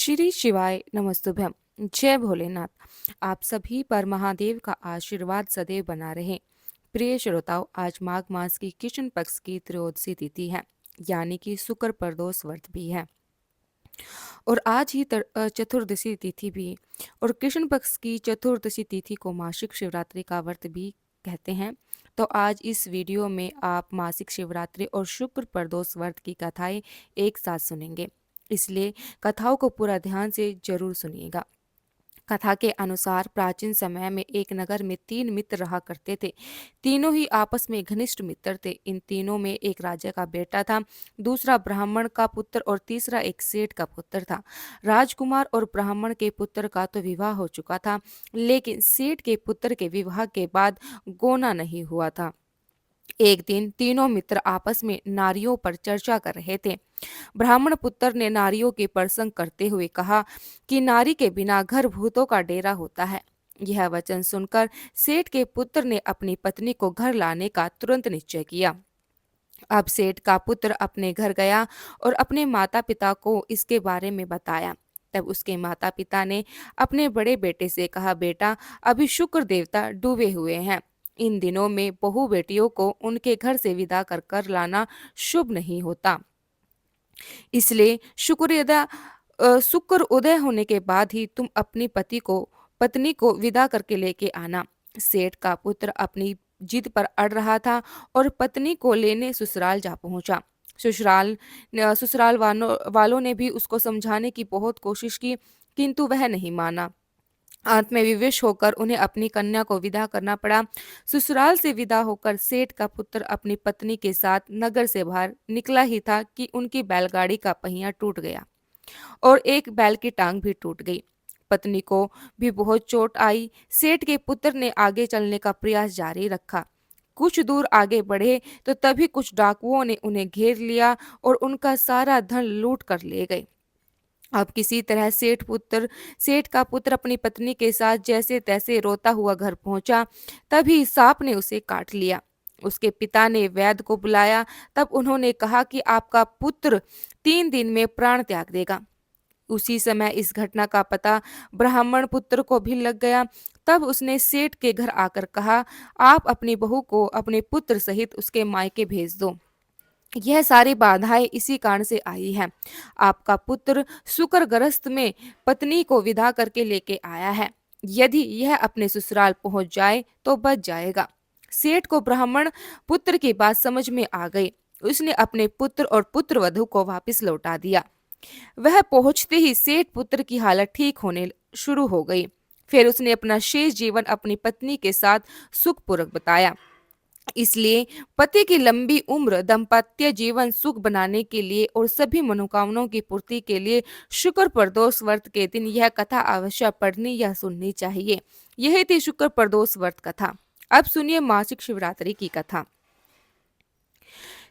श्री शिवाय नमस्तुभ्यम। जय भोलेनाथ। आप सभी पर महादेव का आशीर्वाद सदैव बना रहे। प्रिय श्रोताओं, आज माघ मास की कृष्ण पक्ष की त्रयोदशी तिथि है, यानी कि शुक्र प्रदोष व्रत भी है। और आज ही चतुर्दशी तिथि भी। और कृष्ण पक्ष की चतुर्दशी तिथि को मासिक शिवरात्रि का व्रत भी कहते हैं। तो आज इस वीडियो में आप मासिक शिवरात्रि और शुक्र प्रदोष व्रत की कथाएं एक साथ सुनेंगे, इसलिए कथाओं को पूरा ध्यान से जरूर सुनिएगा। कथा के अनुसार प्राचीन समय में एक नगर में तीन मित्र रहा करते थे। तीनों ही आपस में घनिष्ठ मित्र थे। इन तीनों में एक राजा का बेटा था, दूसरा ब्राह्मण का पुत्र और तीसरा एक सेठ का पुत्र था। राजकुमार और ब्राह्मण के पुत्र का तो विवाह हो चुका था, लेकिन सेठ के पुत्र के विवाह के बाद गोना नहीं हुआ था। एक दिन तीनों मित्र आपस में नारियों पर चर्चा कर रहे थे। ब्राह्मण पुत्र ने नारियों की प्रशंसा करते हुए कहा कि नारी के बिना घर भूतों का डेरा होता है। यह वचन सुनकर सेठ के पुत्र ने अपनी पत्नी को घर लाने का तुरंत निश्चय किया। अब सेठ का पुत्र अपने घर गया और अपने माता पिता को इसके बारे में बताया। तब उसके माता पिता ने अपने बड़े बेटे से कहा, बेटा, अभी शुक्र देवता डूबे हुए हैं। इन दिनों में बहू बेटियों को उनके घर से विदा कर कर लाना शुभ नहीं होता। इसलिए शुक्र उदय होने के बाद ही तुम अपनी पत्नी को विदा करके लेके आना। सेठ का पुत्र अपनी जिद पर अड़ रहा था और पत्नी को लेने ससुराल जा पहुंचा। ससुराल वालों ने भी उसको समझाने की बहुत कोशिश की, किंतु वह नहीं माना। अंत में विवश होकर उन्हें अपनी कन्या को विदा करना पड़ा। ससुराल से विदा होकर सेठ का पुत्र अपनी पत्नी के साथ नगर से बाहर निकला ही था कि उनकी बैलगाड़ी का पहिया टूट गया और एक बैल की टांग भी टूट गई। पत्नी को भी बहुत चोट आई। सेठ के पुत्र ने आगे चलने का प्रयास जारी रखा। कुछ दूर आगे बढ़े तो तभी कुछ डाकुओं ने उन्हें घेर लिया और उनका सारा धन लूट कर ले गए। अब किसी तरह सेठ का पुत्र अपनी पत्नी के साथ जैसे तैसे रोता हुआ घर पहुंचा। तभी सांप ने उसे काट लिया। उसके पिता ने वैद्य को बुलाया। तब उन्होंने कहा कि आपका पुत्र 3 दिन में प्राण त्याग देगा। उसी समय इस घटना का पता ब्राह्मण पुत्र को भी लग गया। तब उसने सेठ के घर आकर कहा, आप अपनी बहू को अपने पुत्र सहित उसके मायके भेज दो। यह सारी बाधाएं इसी कारण से आई हैं। आपका पुत्र शुक्रग्रस्त में पत्नी को विदा करके लेके आया है। यदि यह अपने ससुराल पहुंच जाए तो बच जाएगा। सेठ को ब्राह्मण पुत्र की बात समझ में आ गई। उसने अपने पुत्र और पुत्रवधू को वापस लौटा दिया। वह पहुंचते ही सेठ पुत्र की हालत ठीक होने शुरू हो गई। फिर उसने अपना शेष जीवन अपनी पत्नी के साथ सुखपूर्वक बताया। इसलिए पति की लंबी उम्र, दाम्पत्य जीवन सुख बनाने के लिए और सभी मनोकामनाओं की पूर्ति के लिए शुक्र प्रदोष व्रत के दिन यह कथा अवश्य पढ़नी या सुननी चाहिए। यही थी शुक्र प्रदोष व्रत कथा। अब सुनिए मासिक शिवरात्रि की कथा।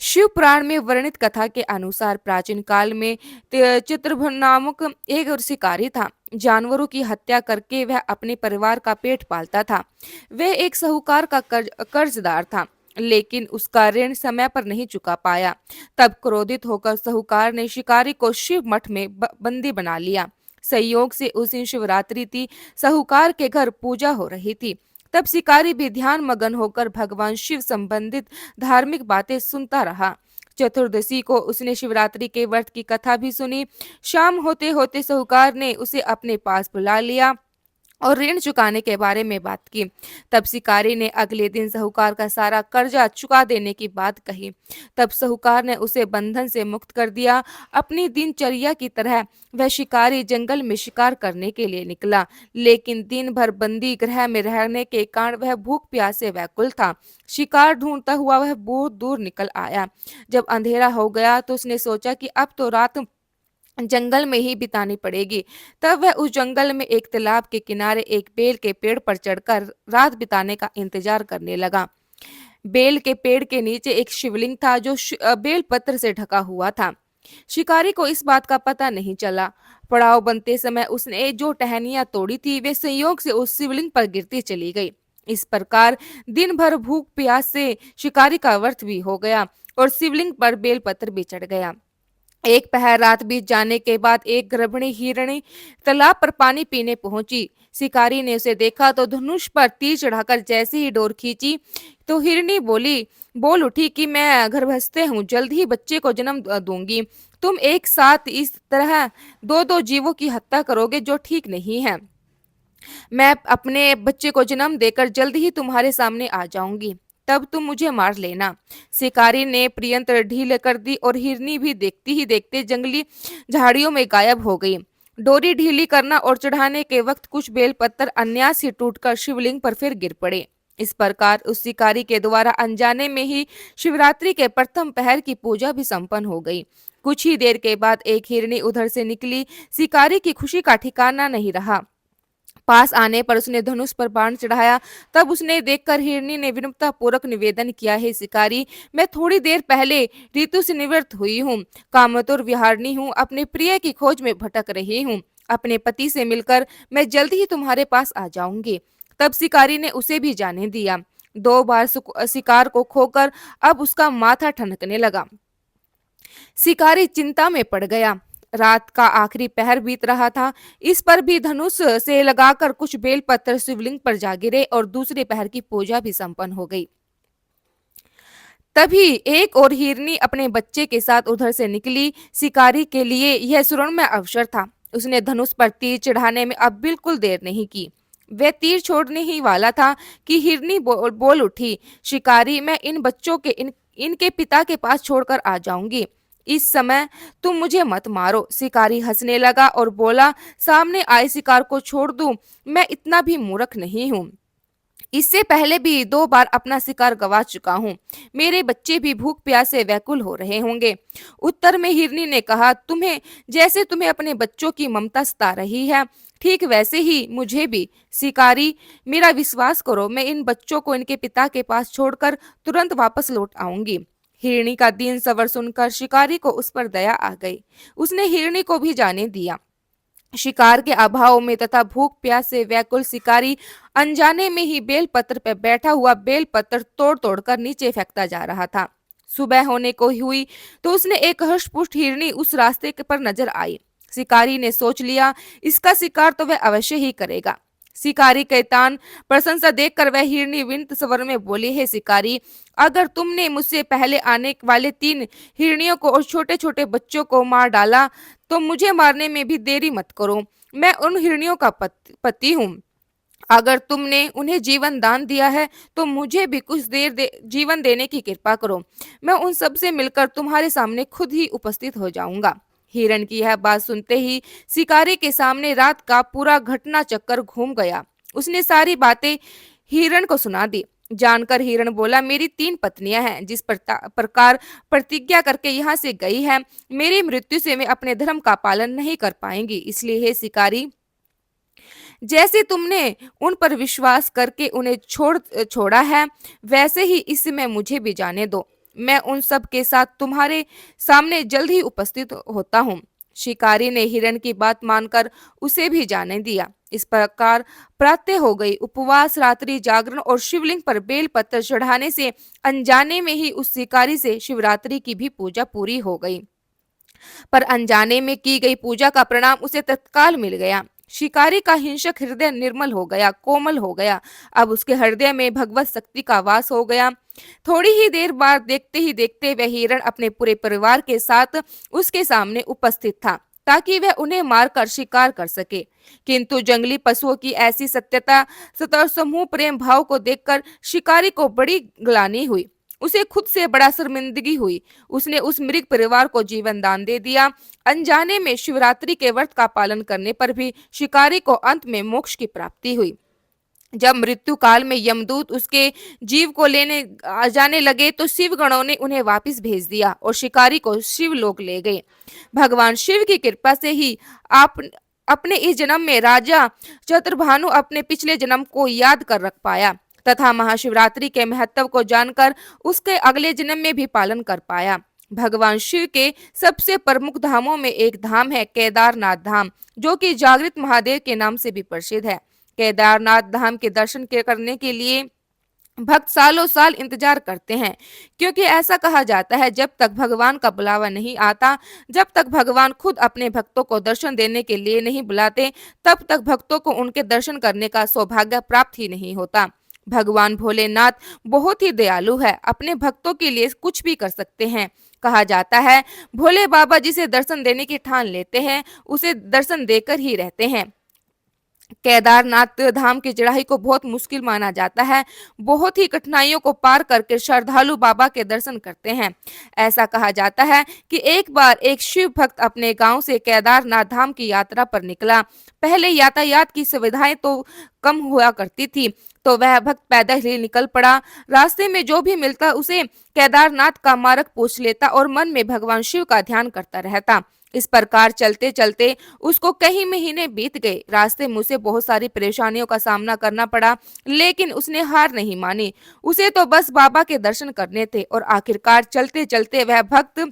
शिव पुराण में वर्णित कथा के अनुसार प्राचीन काल में चित्रभन नामक एक शिकारी था। जानवरों की हत्या करके वह अपने परिवार का पेट पालता था। वह एक साहूकार का कर्जदार था, लेकिन उसका ऋण समय पर नहीं चुका पाया। तब क्रोधित होकर साहूकार ने शिकारी को शिव मठ में बंदी बना लिया। संयोग से उस दिन शिवरात्रि थी। साहूकार के घर पूजा हो रही थी। तब शिकारी भी ध्यान मगन होकर भगवान शिव संबंधित धार्मिक बातें सुनता रहा। चतुर्दशी को उसने शिवरात्रि के व्रत की कथा भी सुनी। शाम होते होते साहूकार ने उसे अपने पास बुला लिया और ऋण चुकाने के बारे में बात की। तब शिकारी ने अगले दिन साहूकार का सारा कर्जा चुका देने की बात कही। तब साहूकार ने उसे बंधन से मुक्त कर दिया। अपनी दिनचर्या की तरह वह शिकारी जंगल में शिकार करने के लिए निकला, लेकिन दिन भर बंदी गृह में रहने के कारण वह भूख प्यास से व्याकुल था। शिकार ढूंढता हुआ वह बहुत दूर निकल आया। जब अंधेरा हो गया तो उसने सोचा कि अब तो रात जंगल में ही बितानी पड़ेगी। तब वह उस जंगल में एक तालाब के किनारे एक बेल के पेड़ पर चढ़कर रात बिताने का इंतजार करने लगा। बेल के पेड़ के नीचे एक शिवलिंग था जो बेल पत्र से ढका हुआ था। शिकारी को इस बात का पता नहीं चला। पड़ाव बनते समय उसने जो टहनियां तोड़ी थी वे संयोग से उस शिवलिंग पर गिरती चली गई। इस प्रकार दिन भर भूख प्यास से शिकारी का व्यर्थ भी हो गया और शिवलिंग पर बेल पत्र भी चढ़ गया। एक पहर रात बीत जाने के बाद एक गर्भिणी हिरणी तालाब पर पानी पीने पहुंची। शिकारी ने उसे देखा तो धनुष पर तीर चढ़ाकर जैसे ही डोर खींची तो हिरणी बोल उठी कि मैं गर्भस्थ हूँ, जल्द ही बच्चे को जन्म दूंगी। तुम एक साथ इस तरह दो दो जीवों की हत्या करोगे जो ठीक नहीं है। मैं अपने बच्चे को जन्म देकर जल्द ही तुम्हारे सामने आ जाऊंगी, तब तुम मुझे मार लेना। शिकारी ने प्रियंत्र ढील कर दी और हिरनी भी देखती ही देखते जंगली झाड़ियों में गायब हो गई। डोरी ढीली करना और चढ़ाने के वक्त कुछ बेलपत्तर अन्यास से टूटकर शिवलिंग पर फिर गिर पड़े। इस प्रकार उस शिकारी के द्वारा अनजाने में ही शिवरात्रि के प्रथम पहर की पूजा भी संपन्न हो गई। कुछ ही देर के बाद एक हिरनी उधर से निकली। शिकारी की खुशी का ठिकाना नहीं रहा। पास आने पर उसने धनुष पर बाण चढ़ाया। तब उसने देखकर हिरनी ने विनम्रता पूर्वक निवेदन किया, हे शिकारी, मैं थोड़ी देर पहले ऋतु से निवृत्त हुई हूँ, कामतुर विहारिणी हूँ, अपने प्रिय की खोज में भटक रही हूँ। अपने पति से मिलकर मैं जल्द ही तुम्हारे पास आ जाऊंगी। तब शिकारी ने उसे भी जाने दिया। दो बार शिकार को खोकर अब उसका माथा ठनकने लगा। शिकारी चिंता में पड़ गया। रात का आखिरी पहर बीत रहा था। इस पर भी धनुष से लगाकर कुछ बेलपत्र शिवलिंग पर जा गिरे और दूसरे पहर की पूजा भी संपन्न हो गई। तभी एक और हिरनी अपने बच्चे के साथ उधर से निकली। शिकारी के लिए यह सुवर्णमय अवसर था। उसने धनुष पर तीर चढ़ाने में अब बिल्कुल देर नहीं की। वह तीर छोड़ने ही वाला था कि हिरनी बोल उठी, शिकारी, मैं इन बच्चों के इनके पिता के पास छोड़कर आ जाऊंगी। इस समय तुम मुझे मत मारो। शिकारी हंसने लगा और बोला, सामने आए शिकार को छोड़ दूं, मैं इतना भी मूर्ख नहीं हूं। इससे पहले भी दो बार अपना शिकार गवा चुका हूँ। मेरे बच्चे भी भूख प्यास से व्याकुल हो रहे होंगे। उत्तर में हिरनी ने कहा, तुम्हें अपने बच्चों की ममता सता रही है, ठीक वैसे ही मुझे भी। शिकारी, मेरा विश्वास करो, मैं इन बच्चों को इनके पिता के पास छोड़कर तुरंत वापस लौट आऊंगी। हिरनी का दीन सवर सुनकर शिकारी को उस पर दया आ गई। उसने हिरनी को भी जाने दिया। शिकार के अभाव में तथा भूख प्यास से व्याकुल शिकारी अनजाने में ही बेलपत्र पर बैठा हुआ बेलपत्र तोड़ तोड़ कर नीचे फेंकता जा रहा था। सुबह होने को हुई तो उसने एक हष्टपुष्ट हिरनी उस रास्ते पर नजर आई। शिकारी ने सोच लिया, इसका शिकार तो वह अवश्य ही करेगा। शिकारी के तान प्रशंसा देखकर वह हिरनी विनत स्वर में बोली, है शिकारी, अगर तुमने मुझसे पहले आने वाले 3 हिरनियों को और छोटे छोटे बच्चों को मार डाला तो मुझे मारने में भी देरी मत करो। मैं उन हिरनियों का पति हूँ। अगर तुमने उन्हें जीवन दान दिया है तो मुझे भी कुछ जीवन देने की कृपा करो। मैं उन सब से मिलकर तुम्हारे सामने खुद ही उपस्थित हो जाऊंगा। हिरण की यह बात सुनते ही शिकारी के सामने रात का पूरा घटना चक्कर घूम गया। उसने सारी बातें हिरण को सुना दी। जानकर हिरण बोला, मेरी 3 पत्नियां हैं, जिस प्रकार प्रतिज्ञा करके यहाँ से गई है, मेरी मृत्यु से वे अपने धर्म का पालन नहीं कर पाएंगी। इसलिए हे शिकारी, जैसे तुमने उन पर विश्वास करके उन्हें छोड़ा है, वैसे ही इस समय मुझे भी जाने दो। मैं उन सब के साथ तुम्हारे सामने जल्द ही उपस्थित होता हूँ। शिकारी ने हिरण की बात मानकर उसे भी जाने दिया। इस प्रकार प्रातः हो गई। उपवास, रात्रि जागरण और शिवलिंग पर बेल पत्र चढ़ाने से अनजाने में ही उस शिकारी से शिवरात्रि की भी पूजा पूरी हो गई। पर अनजाने में की गई पूजा का परिणाम उसे तत्काल मिल गया। शिकारी का हिंसक हृदय निर्मल हो गया, कोमल हो गया। अब उसके हृदय में भगवत शक्ति का वास हो गया। थोड़ी ही देर बाद देखते ही देखते वह हिरण अपने पूरे परिवार के साथ उसके सामने उपस्थित था, ताकि वह उन्हें मारकर शिकार कर सके। किंतु जंगली पशुओं की ऐसी सत्यता सतह समूह प्रेम भाव को देखकर शिकारी को बड़ी ग्लानि हुई। उसे खुद से बड़ा शर्मिंदगी हुई। उसने उस मृग परिवार को जीवन दान दे दिया। अनजाने में शिवरात्रि के व्रत का पालन करने पर भी शिकारी को अंत में मोक्ष की प्राप्ति हुई। जब मृत्यु काल में यमदूत उसके जीव को लेने जाने लगे तो शिव गणों ने उन्हें वापस भेज दिया और शिकारी को शिवलोक ले गए। भगवान शिव की कृपा से ही आप अपने इस जन्म में राजा चतुर्भानु अपने पिछले जन्म को याद कर रख पाया तथा महाशिवरात्रि के महत्व को जानकर उसके अगले जन्म में भी पालन कर पाया। भगवान शिव के सबसे प्रमुख धामों में एक धाम है केदारनाथ धाम, जो कि जागृत महादेव के नाम से भी प्रसिद्ध है। केदारनाथ धाम के दर्शन करने के लिए भक्त सालों साल इंतजार करते हैं, क्योंकि ऐसा कहा जाता है जब तक भगवान का बुलावा नहीं आता, जब तक भगवान खुद अपने भक्तों को दर्शन देने के लिए नहीं बुलाते, तब तक भक्तों को उनके दर्शन करने का सौभाग्य प्राप्त ही नहीं होता। भगवान भोलेनाथ बहुत ही दयालु है, अपने भक्तों के लिए कुछ भी कर सकते हैं। कहा जाता है भोले बाबा जिसे दर्शन देने की ठान लेते हैं, उसे दर्शन देकर ही रहते हैं। केदारनाथ धाम की चढ़ाई को बहुत मुश्किल माना जाता है। बहुत ही कठिनाइयों को पार करके श्रद्धालु बाबा के दर्शन करते हैं। ऐसा कहा जाता है कि एक बार एक शिव भक्त अपने गांव से केदारनाथ धाम की यात्रा पर निकला। पहले यातायात की सुविधाएं तो कम हुआ करती थी, तो वह भक्त पैदल ही निकल पड़ा। रास्ते में जो भी मिलता उसे केदारनाथ का मार्ग पूछ लेता और मन में भगवान शिव का ध्यान करता रहता। इस प्रकार चलते चलते उसको कई महीने बीत गए। रास्ते में उसे बहुत सारी परेशानियों का सामना करना पड़ा, लेकिन उसने हार नहीं मानी। उसे तो बस बाबा के दर्शन करने थे और आखिरकार चलते चलते वह भक्त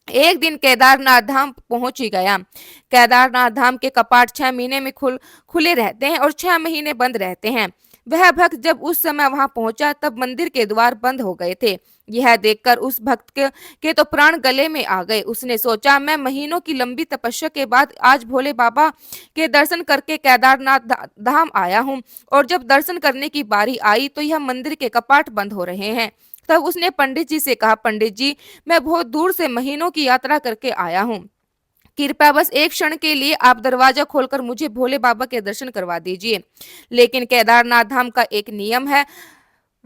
एक दिन केदारनाथ धाम पहुंच ही गया। केदारनाथ धाम के कपाट 6 महीने में खुले रहते हैं और 6 महीने बंद रहते हैं। वह भक्त जब उस समय वहां पहुंचा तब मंदिर के द्वार बंद हो गए थे। यह देखकर उस भक्त के तो प्राण गले में आ गए। उसने सोचा मैं महीनों की लंबी तपस्या के बाद आज भोले बाबा के दर्शन करके केदारनाथ धाम आया हूँ, और जब दर्शन करने की बारी आई तो यह मंदिर के कपाट बंद हो रहे हैं। तब उसने पंडित जी से कहा, पंडित जी, मैं बहुत दूर से महीनों की यात्रा करके आया हूँ, कृपया बस एक क्षण के लिए आप दरवाजा खोलकर मुझे भोले बाबा के दर्शन करवा दीजिए। लेकिन केदारनाथ धाम का एक नियम है,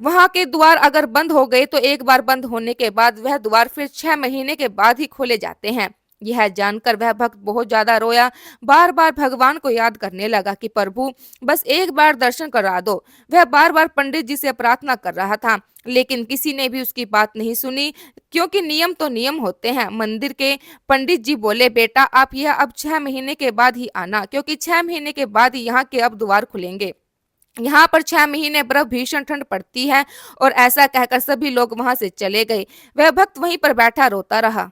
वहां के द्वार अगर बंद हो गए तो एक बार बंद होने के बाद वह द्वार फिर 6 महीने के बाद ही खोले जाते हैं। यह जानकर वह भक्त बहुत ज्यादा रोया, बार बार भगवान को याद करने लगा कि प्रभु बस एक बार दर्शन करा दो। वह बार बार पंडित जी से प्रार्थना कर रहा था, लेकिन किसी ने भी उसकी बात नहीं सुनी, क्योंकि नियम तो नियम होते हैं। मंदिर के पंडित जी बोले, बेटा आप यह अब 6 महीने के बाद ही आना, क्योंकि 6 महीने के बाद ही यहाँ के अब द्वार खुलेंगे। यहाँ पर 6 महीने बर्फ भीषण ठंड पड़ती है। और ऐसा कहकर सभी लोग वहां से चले गए। वह भक्त वहीं पर बैठा रोता रहा।